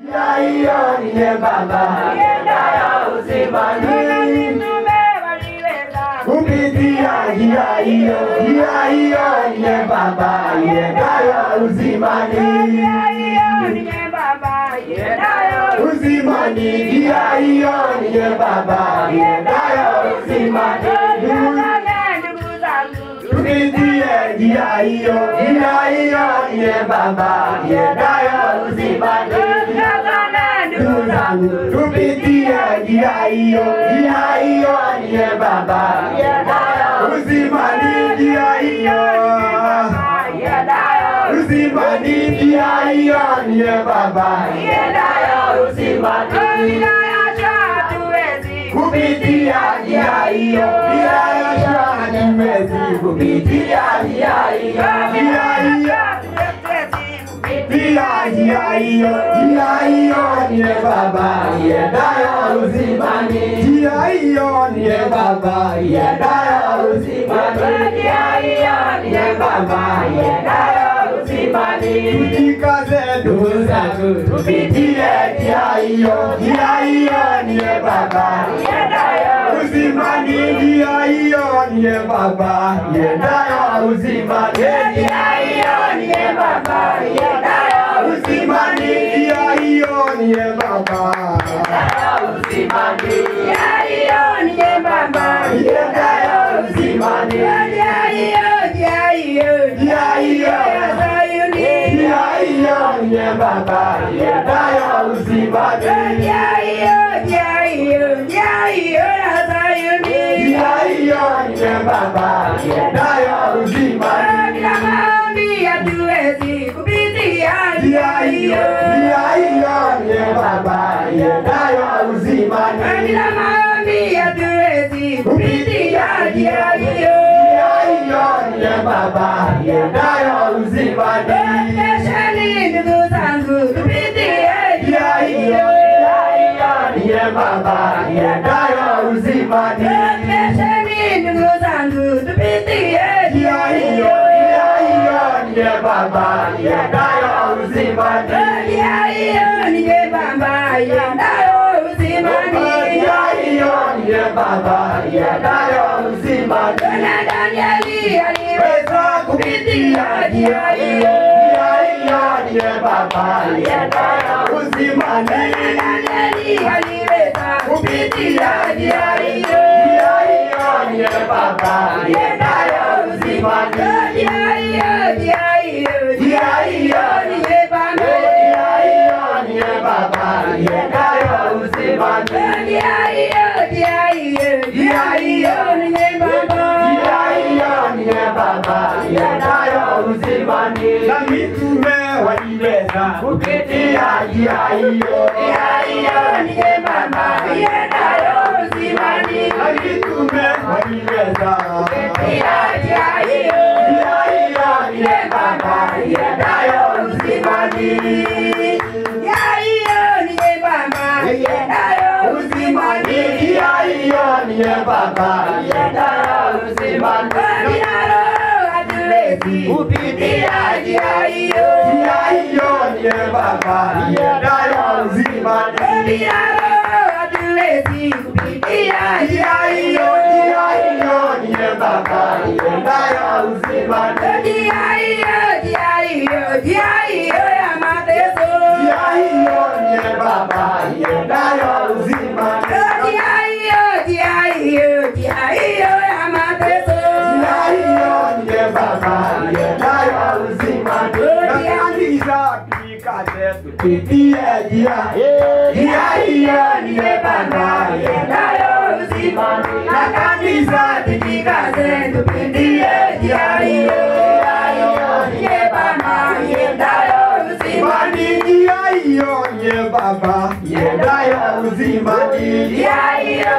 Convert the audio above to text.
Niye baba yendayo uzimani kupitia njia hiyo niye baba yendayo uzimani uzimani njia hiyo niye baba yendayo uzimani kupitia njia hiyo niye baba yendayo uzimani tupitia njia hiyo niye baba uzimani njia hiyo uzimani njia hiyo niye baba uzimani kupitia njia hiyo kupitia njia hiyo niye baba yendayo uzimani njia hiyo niye baba yendayo uzimani niye baba yendayo uzimani tujikaze ndugu zangu tupitie njia hiyo niye baba yendayo uzimani njia hiyo niye baba yendayo uzimani njia hiyo niye baba yendayo uzimani njia hiyo niye baba uzimani njia hiyo niye baba yendayo uzimani njia hiyo niye baba yendayo uzimani njia hiyo niye baba yendayo uzimani njia hiyo niye baba yendayo uzimani kupitia njia hiyo niye baba yendayo uzimani ndugu zangu tupitie njia hiyo niye baba yendayo uzimani ndugu zangu tupitie njia hiyo niye baba yendayo uzimani njia hiyo niye baba yendayo uzimani njia hiyo niye baba yendayo uzimani na Danieli aliweza kupitia njia hiyo niye baba yendayo uzimani Danieli aliweza kupitia njia hiyo niye baba yendayo uzimani njia hiyo niye baba yendayo uzimani njia hiyo niye baba yendayo uzimani na mitume waliweza kupitia njia hiyo niye baba yendayo uzimani na mitume waliweza kupitia njia hiyo niye baba yendayo uzimani njia hiyo niye baba yendayo uzimani njia hiyo niye baba yendayo uzimani kupitia njia hiyo niye baba yendayo uzimani kupitia njia hiyo niye baba yendayo uzimani njia hiyo ya mateso niye baba yendayo uzimani njia hiyo ya mateso niye baba yendayo uzimani na kanisa tujikaze tupitie njia hiyo niye baba yendayo uzimani na kanisa tujikaze tupitie njia hiyo niye baba yendayo uzimani njia hiyo niye baba yendayo uzimani njia hiyo